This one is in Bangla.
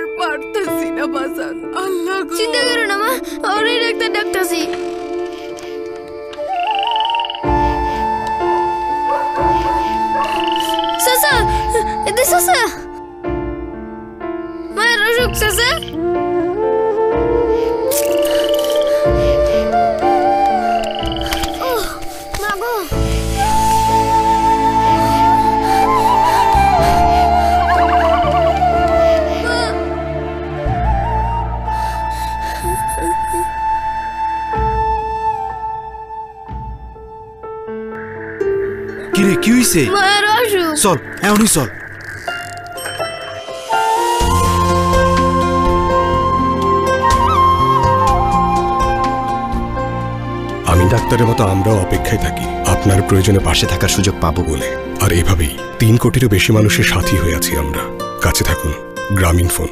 আর পারতেছি না বাজান। আল্লাহ গো। চিন্তা করো না মা, ওরই ডাক্তার ডাকতাছি। চাচা, এদিকে চাচা, মায়ের অসুখ চাচা। মা গো, কিরে কি হইছে? মায়ের অসুখ। চল এখনই চল। আমি ডাক্তারের মতো আমরাও অপেক্ষায় থাকি আপনার প্রয়োজনে পাশে থাকার সুযোগ পাবো বলে। আর এভাবেই 3 কোটিরও বেশি মানুষের সাথী হয়ে আছি আমরা। কাছে থাকুন গ্রামীণ ফোন।